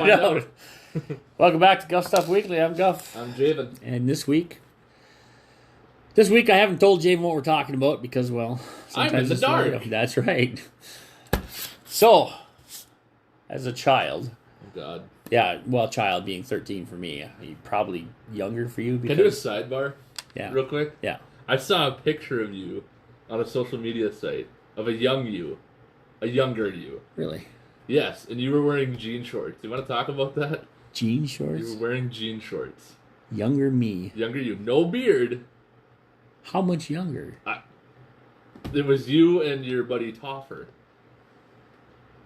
find out. Welcome back to Guff Stuff Weekly. I'm Guff. I'm Javen. And this week I haven't told Javen what we're talking about because, well, I'm in the it's dark. right. That's right. So, as a child, Oh, God. yeah, well, child being 13 for me, probably younger for you. Can I do a sidebar real quick? Yeah. I saw a picture of you on a social media site of a younger you. Really? Yes, and you were wearing jean shorts. You want to talk about that? Jean shorts? You were wearing jean shorts. Younger me. Younger you. No beard. How much younger? It was you and your buddy Toffer.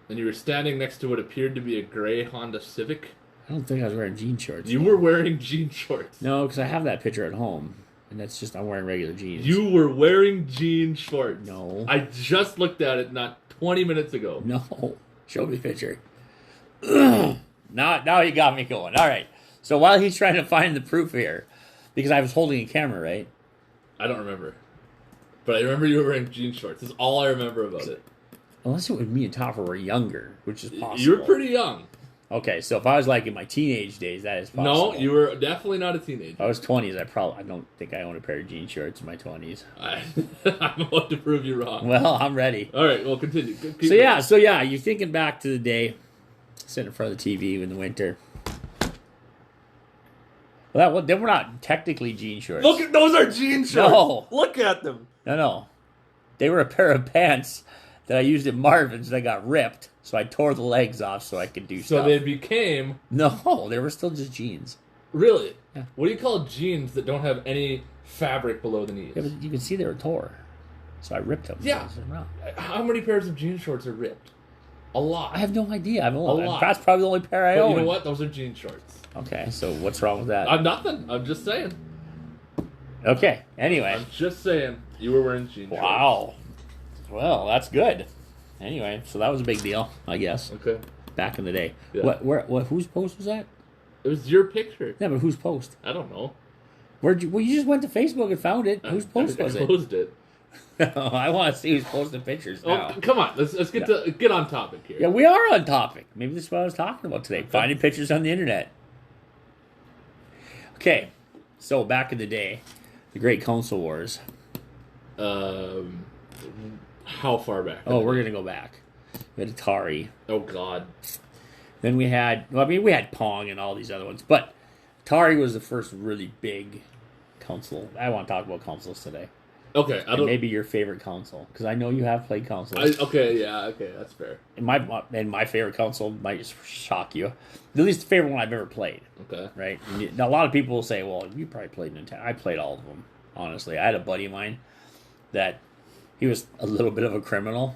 And you were standing next to what appeared to be a gray Honda Civic. I don't think I was wearing jean shorts. You were wearing jean shorts. No, because I have that picture at home. And that's just, I'm wearing regular jeans. You were wearing jean shorts. No. I just looked at it not 20 minutes ago. No. Show me the picture. Now you got me going. All right. So while he's trying to find the proof here, because I was holding a camera, right? I don't remember. But I remember you were wearing jean shorts. That's all I remember about it. Unless it was me and Topper were younger, which is possible. You were pretty young. Okay, so if I was like in my teenage days, that is possible. No, you were definitely not a teenager. If I was 20s, I don't think I owned a pair of jean shorts in my 20s. I'm about to prove you wrong. Well, I'm ready. All right, well, continue. Keep So yeah, you're thinking back to the day, sitting in front of the TV in the winter. Well, they were not technically jean shorts. Look at those are jean shorts. No. Look at them. No. They were a pair of pants that I used at Marvin's that got ripped, so I tore the legs off so I could do stuff. So they became... No, they were still just jeans. Really? Yeah. What do you call jeans that don't have any fabric below the knees? Yeah, but you can see they were tore. So I ripped them. Yeah. How many pairs of jean shorts are ripped? A lot. I have no idea. A lot. That's probably the only pair I But own. you know what? Those are jean shorts. Okay, so what's wrong with that? Nothing. I'm just saying. Okay, anyway. I'm just saying. You were wearing jean shorts. Wow. Well, that's good. Anyway, so that was a big deal, I guess. Okay. Back in the day. Yeah. Whose post was that? It was your picture. Yeah, but whose post? I don't know. You just went to Facebook and found it. Whose post was I closed it. I want to see who's posting pictures now. Oh, come on. Let's get on topic here. Yeah, we are on topic. Maybe this is what I was talking about today. Finding pictures on the internet. Okay, so back in the day, the Great Console Wars. How far back? Oh, we're going to go back. We had Atari. Oh, God. Then we had, we had Pong and all these other ones. But Atari was the first really big console. I want to talk about consoles today. Okay. Maybe your favorite console. Because I know you have played consoles. Okay, that's fair. And my favorite console might just shock you. At least the favorite one I've ever played. Okay. Right? Now, a lot of people will say, well, you probably played Nintendo. I played all of them, honestly. I had a buddy of mine that he was a little bit of a criminal.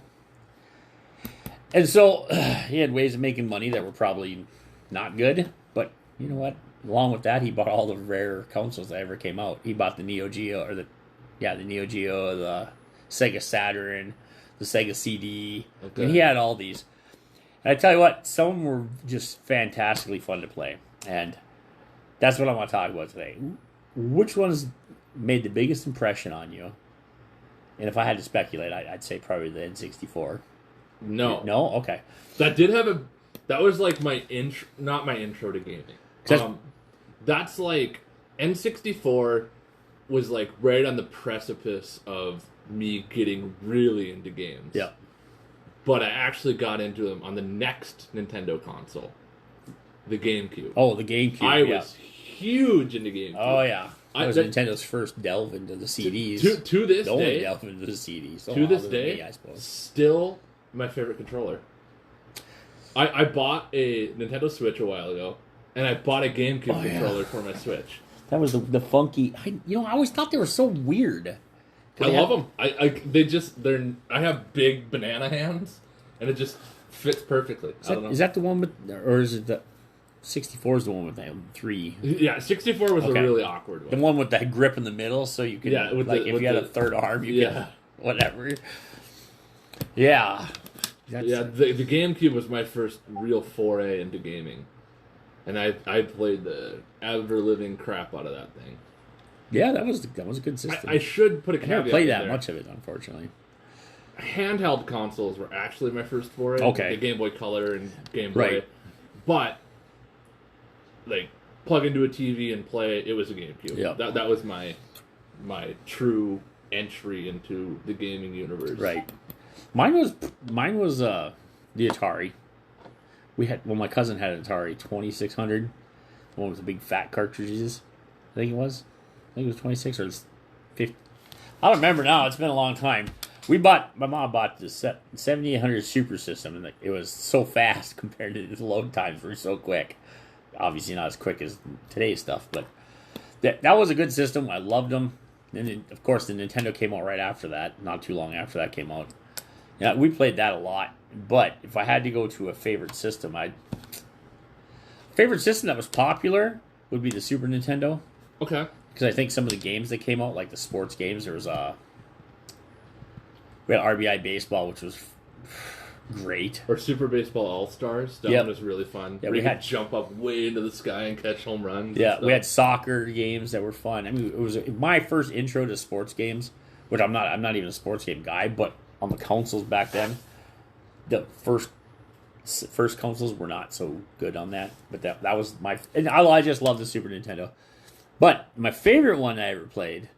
And so he had ways of making money that were probably not good. But you know what? Along with that, he bought all the rare consoles that ever came out. He bought the Neo Geo, the Neo Geo, the Sega Saturn, the Sega CD. Okay. And he had all these. And I tell you what, some of them were just fantastically fun to play. And that's what I want to talk about today. Which ones made the biggest impression on you? And if I had to speculate, I'd say probably the N64. No. No? Okay. That was like my intro, not my intro to gaming. That's like, N64 was like right on the precipice of me getting really into games. Yeah. But I actually got into them on the next Nintendo console, the GameCube. Oh, the GameCube. I was huge into GameCube. Oh, yeah. That was Nintendo's first delve into the CDs. To this the only day. delve into the CDs. To this other than day, me, I suppose. Still my favorite controller. I bought a Nintendo Switch a while ago, and I bought a GameCube controller for my Switch. That was the funky... I always thought they were so weird. I love them. I have big banana hands, and it just fits perfectly. Is that the one with... Or is it the... 64 is the one with the 3. Yeah, 64 was a really awkward one. The one with that grip in the middle, so you could... Yeah, if you had a third arm, you could... Whatever. Yeah. The GameCube was my first real foray into gaming. And I played the ever-living crap out of that thing. Yeah, that was a good system. I should put a caveat in there. I never played that much of it, unfortunately. Handheld consoles were actually my first foray. Okay. The Game Boy Color and Game Boy. Right. But like plug into a TV and play. It was a GameCube. Yeah. That was my true entry into the gaming universe. Right. Mine was the Atari. My cousin had an Atari 2600. The one with the big fat cartridges. I think it was 26 or 50. I don't remember now. It's been a long time. My mom bought the 7800 Super System, and it was so fast compared to the load times were so quick. Obviously not as quick as today's stuff, but that was a good system. I loved them. And then, of course, the Nintendo came out right after that. Not too long after that came out. Yeah, we played that a lot. But if I had to go to a favorite system, favorite system that was popular would be the Super Nintendo. Okay. Because I think some of the games that came out, like the sports games, we had RBI Baseball, which was great. Or Super Baseball All-Stars. That one was really fun. Yeah, we had jump up way into the sky and catch home runs. Yeah, we had soccer games that were fun. I mean, it was my first intro to sports games, which I'm not even a sports game guy, but on the consoles back then, the first consoles were not so good on that. But that was and I just love the Super Nintendo. But my favorite one I ever played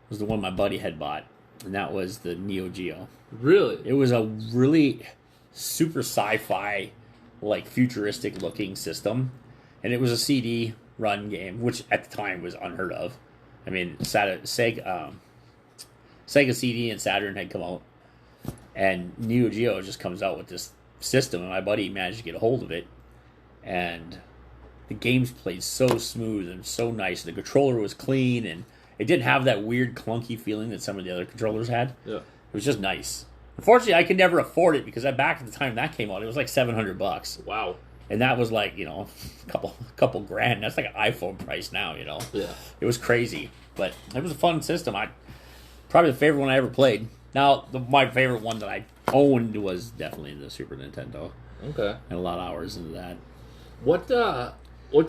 was the one my buddy had bought, and that was the Neo Geo. Really? It was a really super sci-fi, like futuristic looking system, and it was a CD run game, which at the time was unheard of. I mean, Sega CD and Saturn had come out, and Neo Geo just comes out with this system, and my buddy managed to get a hold of it, and the games played so smooth and so nice. The controller was clean, and it didn't have that weird clunky feeling that some of the other controllers had. Yeah, it was just nice. Unfortunately, I could never afford it because back at the time that came out, it was like $700. Wow. And that was like, a couple grand. That's like an iPhone price now, Yeah. It was crazy. But it was a fun system. Probably the favorite one I ever played. Now, my favorite one that I owned was definitely the Super Nintendo. Okay. And a lot of hours into that. What's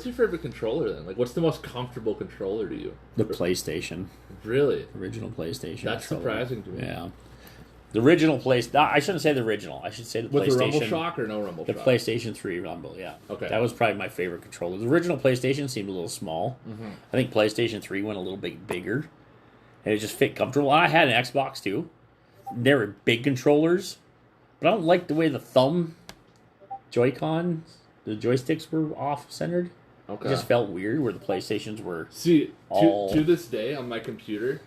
your favorite controller then? Like, what's the most comfortable controller to you? The PlayStation. Really? Original PlayStation. That's surprising to me. Yeah. The original I shouldn't say the original. I should say the PlayStation. With the Rumble Shock or no Rumble Shock? The PlayStation 3 Rumble, yeah. Okay. That was probably my favorite controller. The original PlayStation seemed a little small. Mm-hmm. I think PlayStation 3 went a little bit bigger. And it just fit comfortable. I had an Xbox too. They were big controllers. But I don't like the way the thumb Joy-Con, the joysticks were off-centered. Okay. It just felt weird where the PlayStations were to this day on my computer,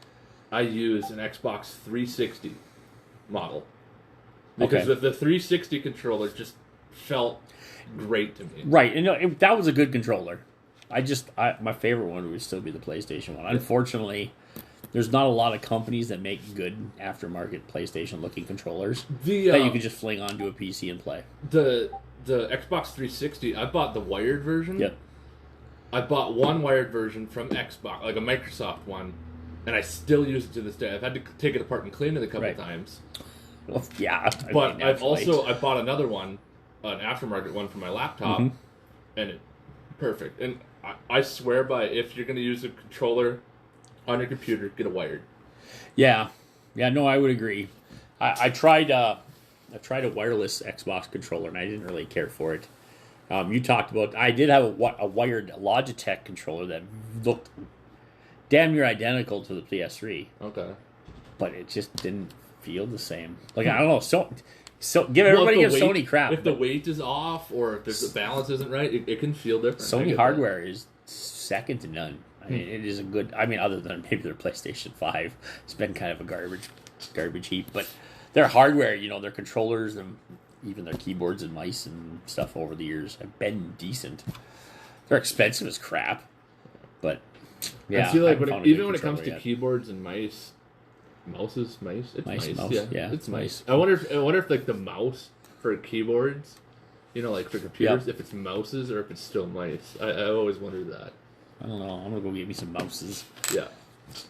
I use an Xbox 360 model. Because the 360 controller just felt great to me. Right, and that was a good controller. My favorite one would still be the PlayStation one. Unfortunately, there's not a lot of companies that make good aftermarket PlayStation-looking controllers that you can just fling onto a PC and play. The Xbox 360, I bought the wired version. Yep. I bought one wired version from Xbox, like a Microsoft one, and I still use it to this day. I've had to take it apart and clean it a couple times. Well, yeah. I bought another one, an aftermarket one for my laptop, and it perfect. And I swear by, if you're going to use a controller on your computer, get a wired. Yeah. Yeah, no, I would agree. I tried a wireless Xbox controller, and I didn't really care for it. You talked about, I did have a wired Logitech controller that looked damn near identical to the PS3. Okay. But it just didn't feel the same. Like, I don't know. So give Sony crap. If the weight is off or if the balance isn't right, it can feel different. Sony hardware is second to none. I mean, it is a good. I mean, other than maybe their PlayStation 5, it's been kind of a garbage heap. But their hardware, their controllers and even their keyboards and mice and stuff over the years have been decent. They're expensive as crap, but yeah. I feel like when it comes to keyboards and mice, it's mouse. Yeah, it's mice. I wonder if like the mouse for keyboards, like for computers, if it's mouses or if it's still mice. I always wondered that. I don't know. I'm gonna go get me some mouses. Yeah,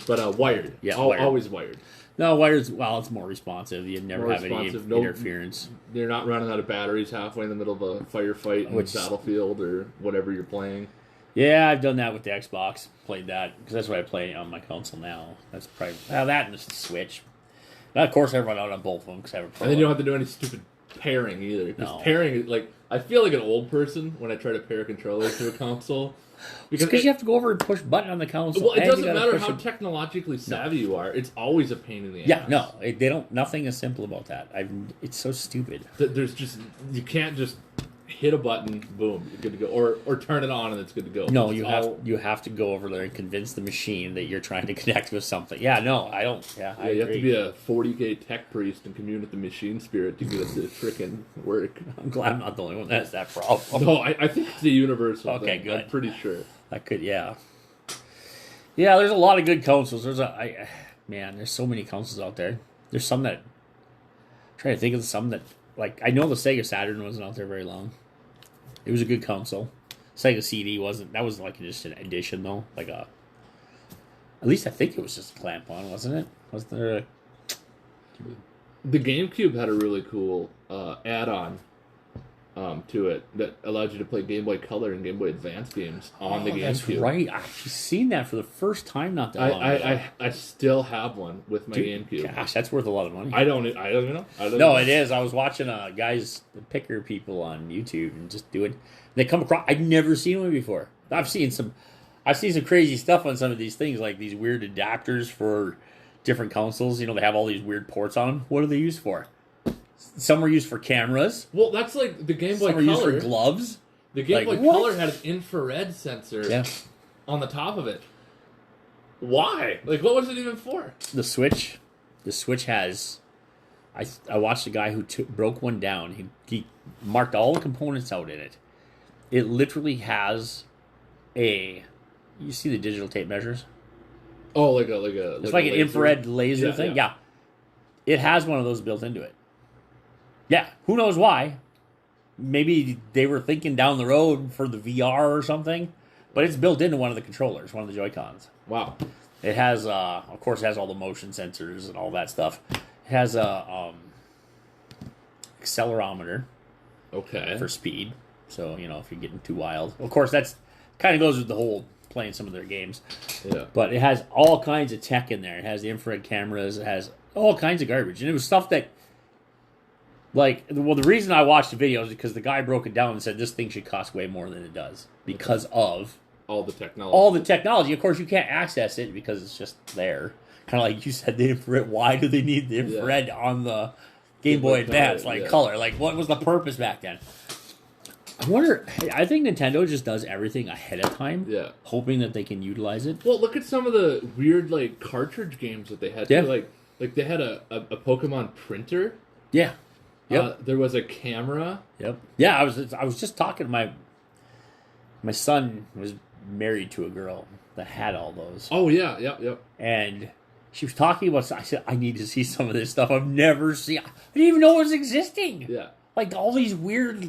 but wired. Yeah, always wired. No, wired's it's more responsive. You never have any interference. You're not running out of batteries halfway in the middle of a firefight in Battlefield or whatever you're playing. Yeah, I've done that with the Xbox. Played that because that's what I play on my console now. That's probably that and the Switch. And of course, I run out on both of them because I have a Pro. And then you don't have to do any stupid pairing either. Because No. pairing, like, I feel like an old person when I try to pair a controller to a console. Because you have to go over and push button on the console. Well, it and you doesn't gotta matter push how it. technologically savvy you are. It's always a pain in the ass. Yeah, no, they don't. Nothing is simple about that. It's so stupid. There's just you can't just hit a button, boom, you're good to go, or turn it on and it's good to go. No, It's you have to go over there and convince the machine that you're trying to connect with something. Yeah, no, I don't. Yeah, I you agree. have to be a 40K tech priest and commune with the machine spirit to get it to frickin' work. I'm glad I'm not the only one that has that problem. No, I think it's a universal Okay, thing. good. I'm pretty sure. I could, yeah. Yeah, there's a lot of good consoles. Man, there's so many consoles out there. There's some that. I'm trying to think of some that, like, I know the Sega Saturn wasn't out there very long. It was a good console. Sega CD wasn't. That was like just an addition though, like a. At least I think it was just a clamp on, wasn't it? Wasn't there a... The GameCube had a really cool add-on to it that allowed you to play Game Boy Color and Game Boy Advance games on the GameCube. That's right. I've seen that for the first time not that long ago. I still have one with my GameCube. Gosh, that's worth a lot of money. I don't know. No, it is. I was watching guys, the picker people on YouTube, and just do it. They come across. I've never seen one before. I've seen some crazy stuff on some of these things, like these weird adapters for different consoles. You know, they have all these weird ports on them. What are they used for? Some are used for cameras. Well, that's like the Game Boy Some are Color. used for gloves. The Game Boy Color had an infrared sensor on the top of it. Why? Like, what was it even for? The Switch has. I watched a guy who broke one down. He marked all the components out in it. It literally has a. You see the digital tape measures? Oh, It's like an infrared laser thing. Yeah. It has one of those built into it. Yeah, who knows why? Maybe they were thinking down the road for the VR or something, but it's built into one of the controllers, one of the Joy-Cons. Wow. It has, of course, it has all the motion sensors and all that stuff. It has a accelerometer for speed. So, you know, if you're getting too wild. Of course, that's kind of goes with the whole playing some of their games. Yeah. But it has all kinds of tech in there. It has the infrared cameras. It has all kinds of garbage. And it was stuff that, like, well, the reason I watched the video is because the guy broke it down and said this thing should cost way more than it does because of all the technology. All the technology. Of course, you can't access it because it's just there. Kind of like you said, the infrared. Why do they need the infrared on the Game Boy Advance, color? Like, what was the purpose back then? I wonder. I think Nintendo just does everything ahead of time, hoping that they can utilize it. Well, look at some of the weird like cartridge games that they had. Yeah. Like they had a Pokemon printer. Yeah. Yep. There was a camera. Yep. Yeah, I was just talking to my son was married to a girl that had all those. Oh yeah, yep. And she was talking about. I said, I need to see some of this stuff. I've never seen. I didn't even know it was existing. Yeah. Like all these weird.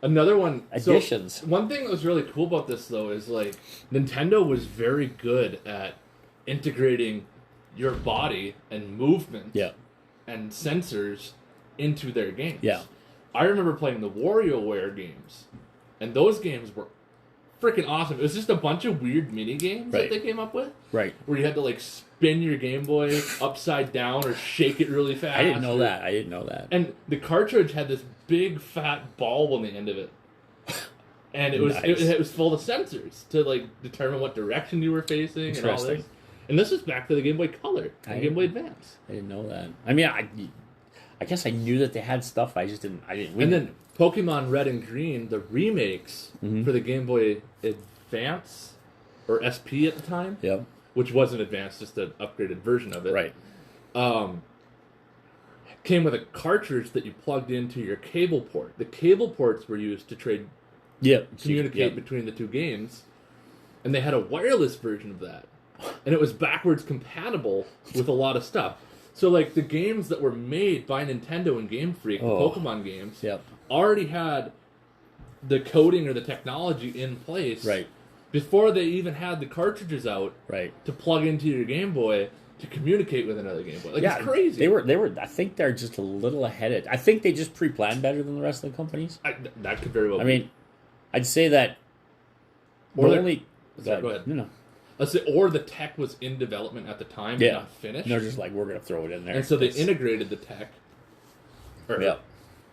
Another one. Additions. So, one thing that was really cool about this though is like Nintendo was very good at integrating your body and movement. And sensors into their games. Yeah. I remember playing the WarioWare games, and those games were freaking awesome. It was just a bunch of weird mini games that they came up with. Right. Where you had to like spin your Game Boy upside down or shake it really fast. I didn't know that. And the cartridge had this big fat bulb on the end of it. And it was it was full of sensors to like determine what direction you were facing and all this. And this was back to the Game Boy Color and Game Boy Advance. I didn't know that. I mean, I guess I knew that they had stuff. I didn't. And then Pokemon Red and Green, the remakes for the Game Boy Advance or SP at the time. Yep. Which wasn't Advance, just an upgraded version of it. Right. Came with a cartridge that you plugged into your cable port. The cable ports were used to communicate between the two games, and they had a wireless version of that, and it was backwards compatible with a lot of stuff. So, like, the games that were made by Nintendo and Game Freak, the Pokemon games, already had the coding or the technology in place before they even had the cartridges out to plug into your Game Boy to communicate with another Game Boy. Like, it's crazy. They were. I think they're just a little ahead. I think they just pre-planned better than the rest of the companies. That could very well be. I mean, I'd say that... Or go ahead. No. Let's say, or the tech was in development at the time and not finished. And they're just like, we're going to throw it in there. And so they integrated the tech.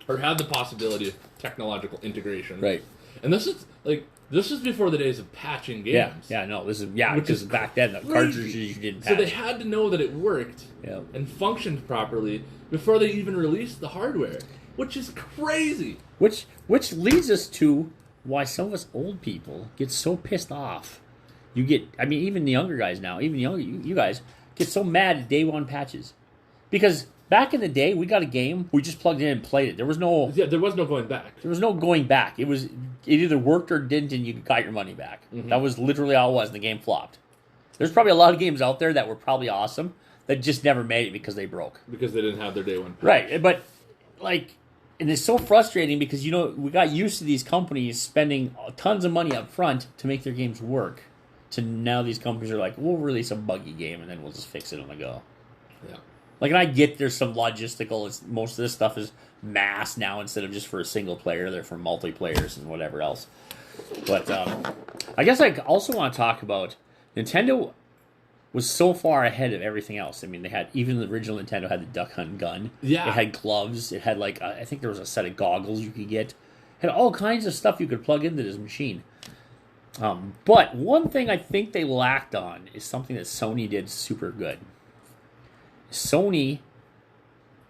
or had the possibility of technological integration. Right. And this is before the days of patching games. Yeah, no, this is Which because is back then the crazy. cartridges you didn't patch. So they had to know that it worked and functioned properly before they even released the hardware, which is crazy. Which leads us to why some of us old people get so pissed off. Even the younger guys now, even you guys get so mad at day one patches. Because back in the day, we got a game, we just plugged in and played it. There was no going back. There was no going back. It either worked or didn't, and you got your money back. Mm-hmm. That was literally all it was, and the game flopped. There's probably a lot of games out there that were probably awesome that just never made it because they broke. Because they didn't have their day one patch. Right, but and it's so frustrating because we got used to these companies spending tons of money up front to make their games work. To now these companies are like, we'll release a buggy game and then we'll just fix it on the go. Yeah. And I get there's some logistical. Most of this stuff is mass now instead of just for a single player. They're for multiplayers and whatever else. But I guess I also want to talk about Nintendo was so far ahead of everything else. I mean, they had, even the original Nintendo had the Duck Hunt gun. Yeah. It had gloves. It had I think there was a set of goggles you could get. It had all kinds of stuff you could plug into this machine. But one thing I think they lacked on is something that Sony did super good. Sony,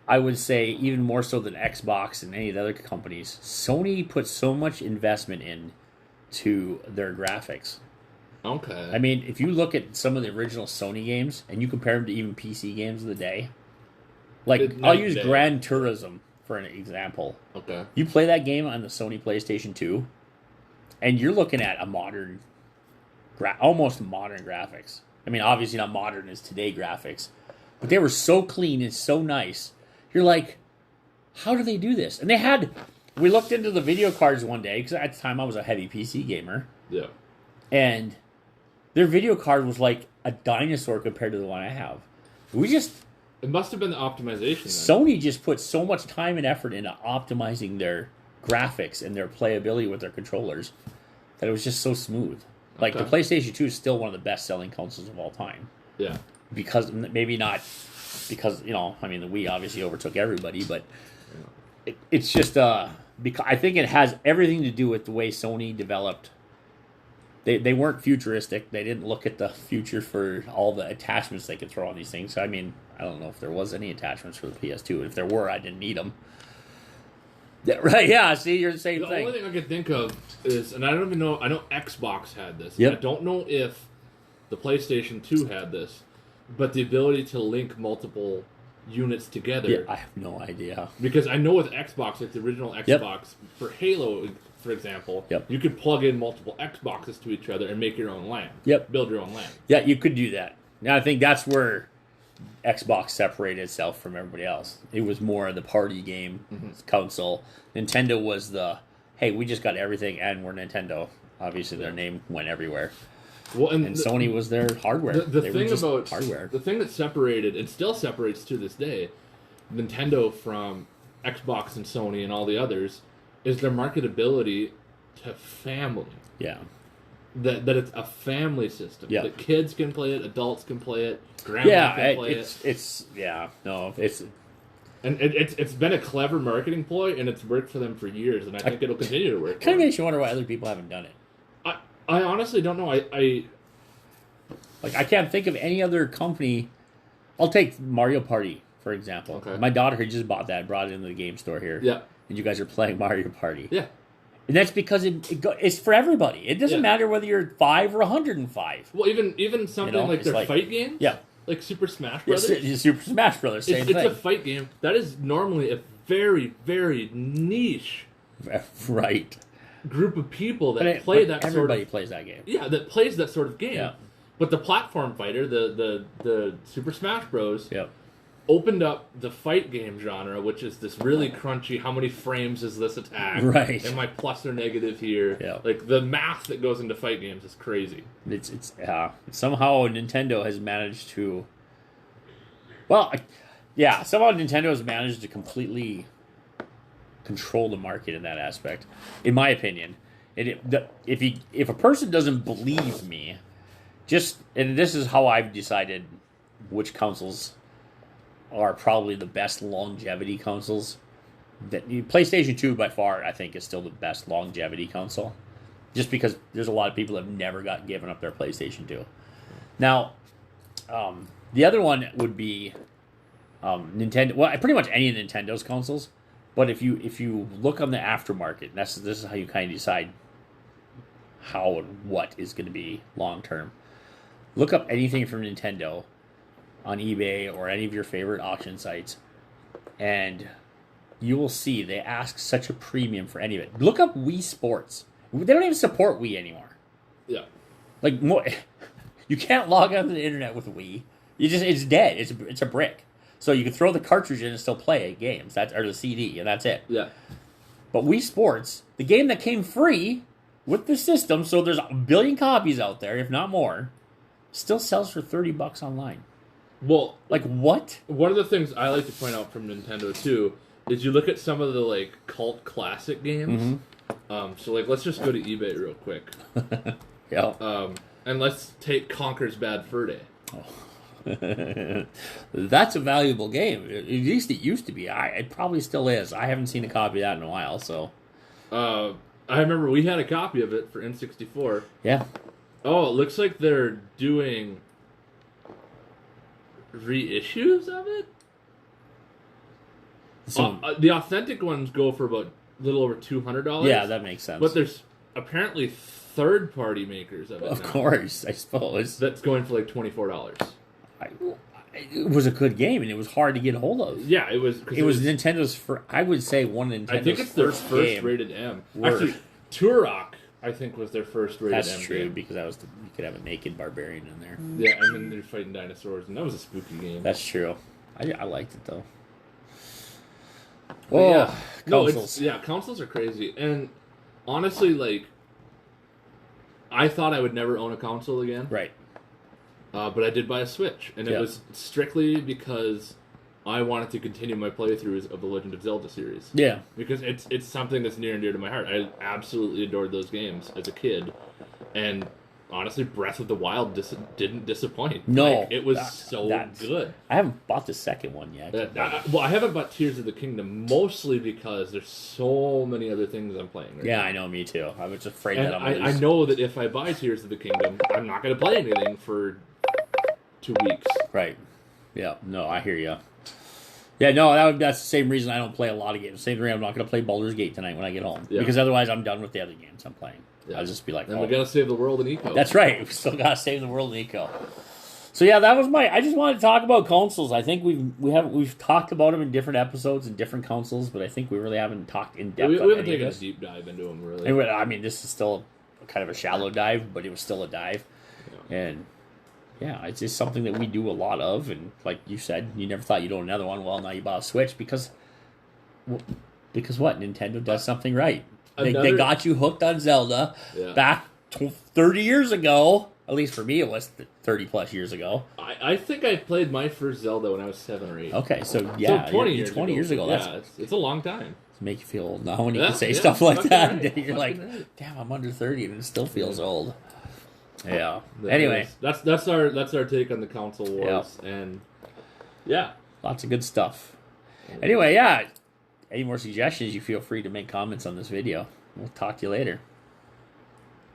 I would say even more so than Xbox and any of the other companies, Sony put so much investment into their graphics. Okay. I mean, if you look at some of the original Sony games and you compare them to even PC games of the day, I'll use Gran Turismo for an example. Okay. You play that game on the Sony PlayStation 2, and you're looking at a almost modern graphics. I mean, obviously not modern as today graphics, but they were so clean and so nice. You're like, how do they do this? And we looked into the video cards one day, because at the time I was a heavy PC gamer. Yeah. And their video card was like a dinosaur compared to the one I have. It must have been the optimization. Sony just put so much time and effort into optimizing their graphics and their playability with their controllers that it was just so smooth. The PlayStation 2 is still one of the best-selling consoles of all time. Yeah. Because, maybe not because, the Wii obviously overtook everybody, but it's just, because I think it has everything to do with the way Sony developed. They weren't futuristic. They didn't look at the future for all the attachments they could throw on these things. So, I don't know if there was any attachments for the PS2. If there were, I didn't need them. Yeah, right, yeah, see, you're the same thing. The only thing I could think of is, and I don't even know, I know Xbox had this. Yep. I don't know if the PlayStation 2 had this, but the ability to link multiple units together. Yeah, I have no idea. Because I know with Xbox, like the original Xbox, for Halo, for example, you could plug in multiple Xboxes to each other and make your own LAN. Yep. Build your own LAN. Yeah, you could do that. Now, I think that's where Xbox separated itself from everybody else. It was more of the party game console. Nintendo was hey, we just got everything and we're Nintendo. Obviously, their name went everywhere. Well, and Sony was their hardware. The thing about hardware. The thing that separated, and still separates to this day, Nintendo from Xbox and Sony and all the others, is their marketability to family. Yeah. That it's a family system. Yeah. That kids can play it, adults can play it, grandma can play it. It's And it's been a clever marketing ploy, and it's worked for them for years, and I think it'll continue to work. Kind of makes you wonder why other people haven't done it. I honestly don't know. I can't think of any other company. I'll take Mario Party, for example. Okay. My daughter had just bought that and brought it into the game store here. Yeah. And you guys are playing Mario Party. Yeah. And that's because it's for everybody. It doesn't matter whether you're 5 or 105. Well, even something like their fight games. Yeah. Like Super Smash Brothers. Yeah, Super Smash Brothers, same thing. It's a fight game. That is normally a very, very niche right group of people that play that sort of... Everybody plays that game. Yeah, that plays that sort of game. Yeah. But the platform fighter, the Super Smash Bros. Yep. Opened up the fight game genre, which is this really crunchy, how many frames is this attack? Right. Am I plus or negative here? Yeah. Like, the math that goes into fight games is crazy. It's somehow Nintendo has managed to... somehow Nintendo has managed to completely control the market in that aspect, in my opinion. If a person doesn't believe me, and this is how I've decided which consoles are probably the best longevity consoles. PlayStation 2 by far, I think, is still the best longevity console. Just because there's a lot of people that have never given up their PlayStation 2. Now, the other one would be Nintendo. Well, pretty much any of Nintendo's consoles. But if you look on the aftermarket, this is how you kind of decide how and what is going to be long term. Look up anything from Nintendo on eBay or any of your favorite auction sites, and you will see they ask such a premium for any of it. Look up Wii Sports. They don't even support Wii anymore. Yeah. Like, more, you can't log onto the internet with Wii. It's dead. It's a brick. So you can throw the cartridge in and still play games. Or the CD, and that's it. Yeah. But Wii Sports, the game that came free with the system, so there's a billion copies out there, if not more, still sells for $30 online. Well, like, what? One of the things I like to point out from Nintendo too is you look at some of the like cult classic games. Mm-hmm. So like, let's just go to eBay real quick. Yeah. And let's take Conker's Bad Fur Day. Oh. That's a valuable game. At least it used to be. It probably still is. I haven't seen a copy of that in a while. So, I remember we had a copy of it for N64. Yeah. Oh, it looks like they're doing reissues of it. So, the authentic ones go for about a little over $200. Yeah, that makes sense. But there's apparently third-party makers of it. Of course, I suppose that's going for like $24. It was a good game, and it was hard to get a hold of. Yeah, it was. It was Nintendo's I would say one of Nintendo's I think it's their first rated M. Actually, Turok, I think, was their first rated M. That's true, game. Because you could have a naked barbarian in there. Yeah, and then they're fighting dinosaurs, and that was a spooky game. That's true. I liked it though. Oh, yeah. Consoles. Consoles are crazy, and honestly, like, I thought I would never own a console again. Right. But I did buy a Switch, and it was strictly because I wanted to continue my playthroughs of the Legend of Zelda series. Yeah. Because it's something that's near and dear to my heart. I absolutely adored those games as a kid, and honestly, Breath of the Wild didn't disappoint. No. Like, it was so good. I haven't bought the second one yet. I haven't bought Tears of the Kingdom, mostly because there's so many other things I'm playing right now. I know, me too. I was just afraid and that I know that if I buy Tears of the Kingdom, I'm not going to play anything for 2 weeks. Right. Yeah. No, I hear you. Yeah, no, that's the same reason I don't play a lot of games. Same reason I'm not going to play Baldur's Gate tonight when I get home. Yeah. Because otherwise I'm done with the other games I'm playing. Yeah. I'll just be like, and we got to save the world in eco. That's right. We still got to save the world in eco. So yeah, that was I just wanted to talk about consoles. I think we've talked about them in different episodes and different consoles, but I think we really haven't talked in depth. We haven't taken a deep dive into them really. And I mean, this is still kind of a shallow dive, but it was still a dive. Yeah. And yeah, it's just something that we do a lot of, and like you said, you never thought you'd own another one. Well, now you bought a Switch because what? Nintendo does something right. They got you hooked on Zelda back 30 years ago. At least for me, it was 30 plus years ago. I think I played my first Zelda when I was 7 or 8. Okay, so yeah, so 20 years ago. Yeah, it's a long time. To make you feel old now when you can say stuff like that. Right. You're like, damn, I'm under 30 and it still feels old. Yeah. Anyway, that's our take on the console wars, and lots of good stuff. Anyway, any more suggestions? You feel free to make comments on this video. We'll talk to you later.